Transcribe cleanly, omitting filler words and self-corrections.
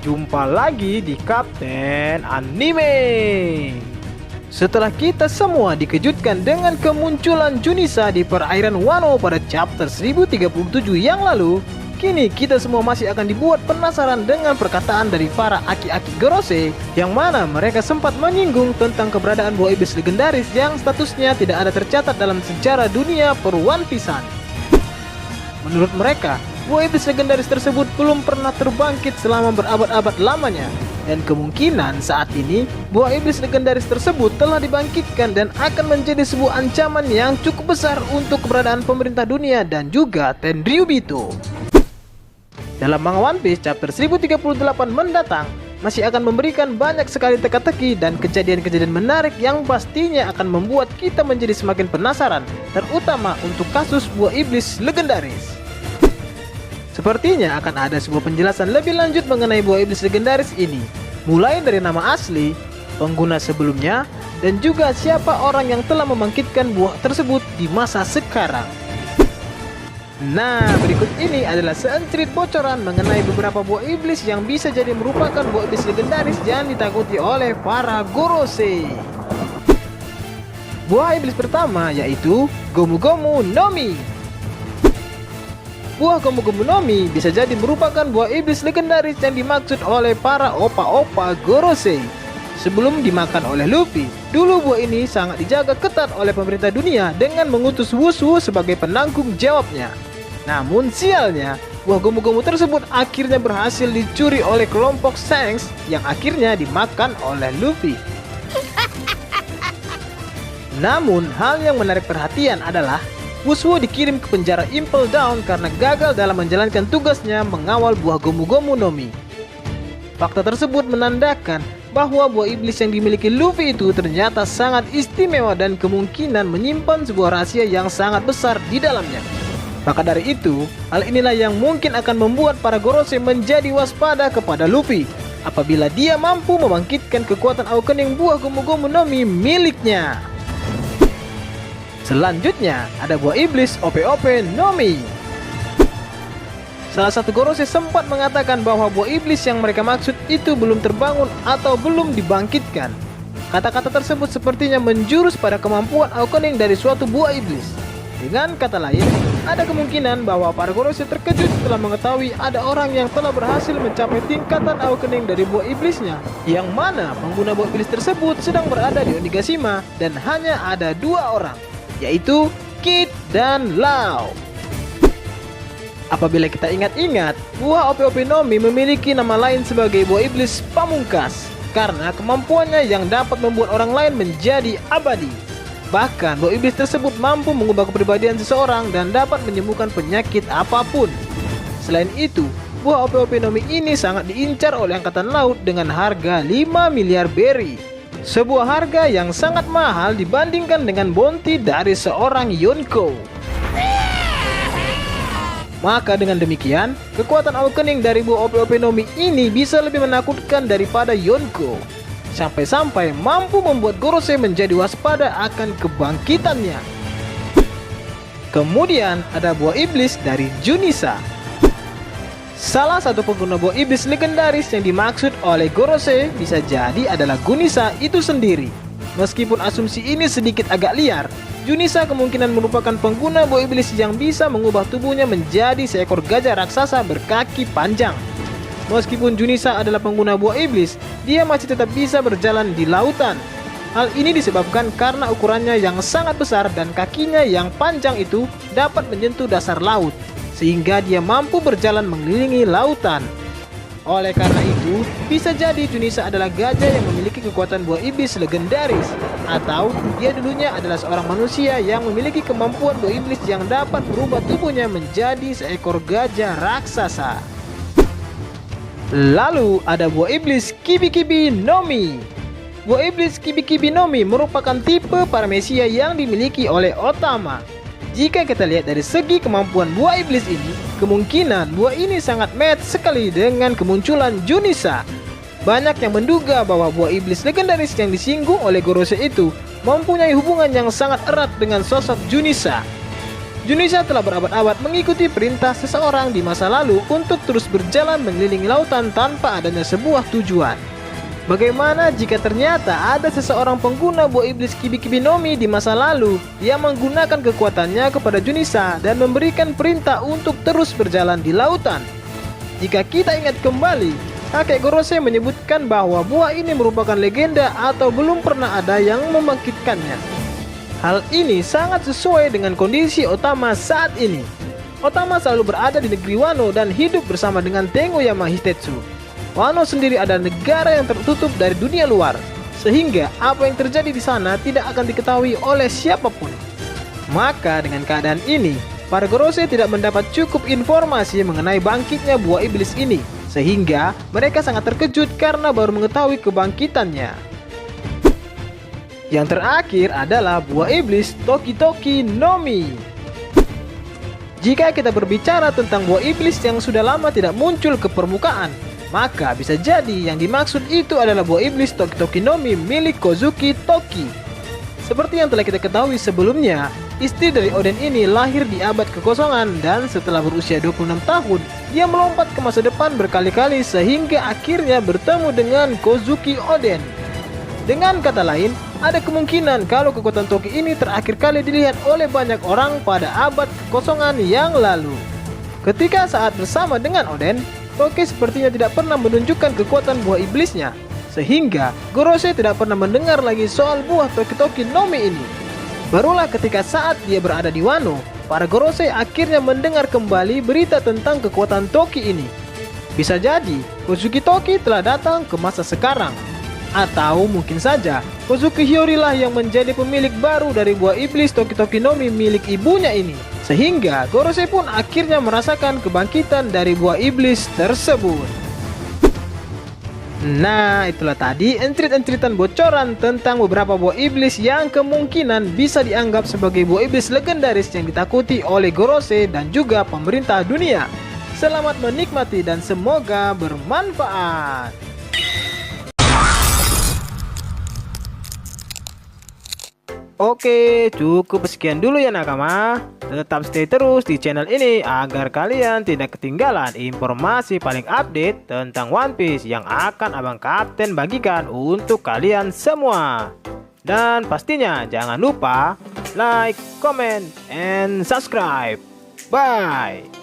Jumpa lagi di Kapten Anime. Setelah kita semua dikejutkan dengan kemunculan Junisa di perairan Wano pada chapter 1037 yang lalu, kini kita semua masih akan dibuat penasaran dengan perkataan dari para aki-aki Gorose, yang mana mereka sempat menyinggung tentang keberadaan buah iblis legendaris yang statusnya tidak ada tercatat dalam sejarah dunia per One Piece-an. Menurut mereka, buah iblis legendaris tersebut belum pernah terbangkit selama berabad-abad lamanya, dan kemungkinan saat ini buah iblis legendaris tersebut telah dibangkitkan dan akan menjadi sebuah ancaman yang cukup besar untuk keberadaan pemerintah dunia dan juga Tenryubito. Dalam manga One Piece chapter 1038 mendatang masih akan memberikan banyak sekali teka-teki dan kejadian-kejadian menarik yang pastinya akan membuat kita menjadi semakin penasaran, terutama untuk kasus buah iblis legendaris. Sepertinya akan ada sebuah penjelasan lebih lanjut mengenai buah iblis legendaris ini, mulai dari nama asli, pengguna sebelumnya, dan juga siapa orang yang telah membangkitkan buah tersebut di masa sekarang. Nah, berikut ini adalah seencerit bocoran mengenai beberapa buah iblis yang bisa jadi merupakan buah iblis legendaris yang ditakuti oleh para Gorose. Buah iblis pertama yaitu Gomu Gomu no Mi. Buah Gomu Gomu no Mi bisa jadi merupakan buah iblis legendaris yang dimaksud oleh para opa-opa Gorose. Sebelum dimakan oleh Luffy, dulu buah ini sangat dijaga ketat oleh pemerintah dunia dengan mengutus Wushu sebagai penanggung jawabnya. Namun sialnya, buah Gomu Gomu tersebut akhirnya berhasil dicuri oleh kelompok Shanks yang akhirnya dimakan oleh Luffy. Namun hal yang menarik perhatian adalah Wushu dikirim ke penjara Impel Down karena gagal dalam menjalankan tugasnya mengawal buah Gomu Gomu no Mi. Fakta tersebut menandakan bahwa buah iblis yang dimiliki Luffy itu ternyata sangat istimewa dan kemungkinan menyimpan sebuah rahasia yang sangat besar di dalamnya. Maka dari itu, hal inilah yang mungkin akan membuat para Gorose menjadi waspada kepada Luffy apabila dia mampu membangkitkan kekuatan awakening buah Gomu Gomu no Mi miliknya. Selanjutnya, ada buah iblis OP-OP no Mi. Salah satu Gorose sempat mengatakan bahwa buah iblis yang mereka maksud itu belum terbangun atau belum dibangkitkan. Kata-kata tersebut sepertinya menjurus pada kemampuan awakening dari suatu buah iblis. Dengan kata lain, ada kemungkinan bahwa para Gorose terkejut setelah mengetahui ada orang yang telah berhasil mencapai tingkatan awakening dari buah iblisnya, yang mana pengguna buah iblis tersebut sedang berada di Onigashima dan hanya ada dua orang, yaitu Kid dan Law. Apabila kita ingat-ingat, buah OP-OP no Mi memiliki nama lain sebagai buah iblis pamungkas karena kemampuannya yang dapat membuat orang lain menjadi abadi. Bahkan buah iblis tersebut mampu mengubah kepribadian seseorang dan dapat menyembuhkan penyakit apapun. Selain itu, buah OP-OP no Mi ini sangat diincar oleh Angkatan Laut dengan harga 5 miliar berry. Sebuah harga yang sangat mahal dibandingkan dengan bounty dari seorang Yonko. Maka dengan demikian, kekuatan awakening dari buah OP-OP no Mi ini bisa lebih menakutkan daripada Yonko. Sampai-sampai mampu membuat Gorose menjadi waspada akan kebangkitannya. Kemudian ada buah iblis dari Junisa. Salah satu pengguna buah iblis legendaris yang dimaksud oleh Gorose bisa jadi adalah Gunisa itu sendiri. Meskipun asumsi ini sedikit agak liar, Junisa kemungkinan merupakan pengguna buah iblis yang bisa mengubah tubuhnya menjadi seekor gajah raksasa berkaki panjang. Meskipun Junisa adalah pengguna buah iblis, dia masih tetap bisa berjalan di lautan. Hal ini disebabkan karena ukurannya yang sangat besar dan kakinya yang panjang itu dapat menyentuh dasar laut, sehingga dia mampu berjalan mengelilingi lautan. Oleh karena itu, bisa jadi Junisa adalah gajah yang memiliki kekuatan buah iblis legendaris, atau dia dulunya adalah seorang manusia yang memiliki kemampuan buah iblis yang dapat merubah tubuhnya menjadi seekor gajah raksasa. Lalu ada buah iblis Kibi Kibi no Mi. Buah iblis Kibi Kibi no Mi merupakan tipe paramesia yang dimiliki oleh Otama. Jika kita lihat dari segi kemampuan buah iblis ini, kemungkinan buah ini sangat match sekali dengan kemunculan Junisa. Banyak yang menduga bahwa buah iblis legendaris yang disinggung oleh Gorose itu mempunyai hubungan yang sangat erat dengan sosok Junisa. Junisa telah berabad-abad mengikuti perintah seseorang di masa lalu untuk terus berjalan mengelilingi lautan tanpa adanya sebuah tujuan. Bagaimana jika ternyata ada seseorang pengguna buah iblis Kibi-Kibi no Mi di masa lalu yang menggunakan kekuatannya kepada Junisa dan memberikan perintah untuk terus berjalan di lautan? Jika kita ingat kembali, kakek Gorosei menyebutkan bahwa buah ini merupakan legenda atau belum pernah ada yang membangkitkannya. Hal ini sangat sesuai dengan kondisi Otama saat ini. Otama selalu berada di negeri Wano dan hidup bersama dengan Tengoyama Hitetsu. Wano sendiri adalah negara yang tertutup dari dunia luar, sehingga apa yang terjadi di sana tidak akan diketahui oleh siapapun. Maka dengan keadaan ini, para Gorosei tidak mendapat cukup informasi mengenai bangkitnya buah iblis ini, sehingga mereka sangat terkejut karena baru mengetahui kebangkitannya. Yang terakhir adalah buah iblis Toki-Toki no Mi. Jika kita berbicara tentang buah iblis yang sudah lama tidak muncul ke permukaan, maka bisa jadi yang dimaksud itu adalah buah iblis Toki-Toki no Mi milik Kozuki Toki. Seperti yang telah kita ketahui sebelumnya, istri dari Oden ini lahir di abad kekosongan dan setelah berusia 26 tahun, dia melompat ke masa depan berkali-kali sehingga akhirnya bertemu dengan Kozuki Oden. Dengan kata lain, ada kemungkinan kalau kekuatan Toki ini terakhir kali dilihat oleh banyak orang pada abad kekosongan yang lalu. Ketika saat bersama dengan Oden, Toki sepertinya tidak pernah menunjukkan kekuatan buah iblisnya, sehingga Gorosei tidak pernah mendengar lagi soal buah Toki-Toki no Mi ini. Barulah ketika saat dia berada di Wano, para Gorosei akhirnya mendengar kembali berita tentang kekuatan Toki ini. Bisa jadi, Kozuki Toki telah datang ke masa sekarang. Atau mungkin saja Kozuki Hiyori lah yang menjadi pemilik baru dari buah iblis Toki-Toki no Mi milik ibunya ini. Sehingga Gorosei pun akhirnya merasakan kebangkitan dari buah iblis tersebut. Nah, itulah tadi entrit-entritan bocoran tentang beberapa buah iblis yang kemungkinan bisa dianggap sebagai buah iblis legendaris yang ditakuti oleh Gorosei dan juga pemerintah dunia. Selamat menikmati dan semoga bermanfaat. Oke, cukup sekian dulu ya nakama. Tetap stay terus di channel ini agar kalian tidak ketinggalan informasi paling update tentang One Piece yang akan Abang Kapten bagikan untuk kalian semua. Dan pastinya jangan lupa like, comment, and subscribe. Bye.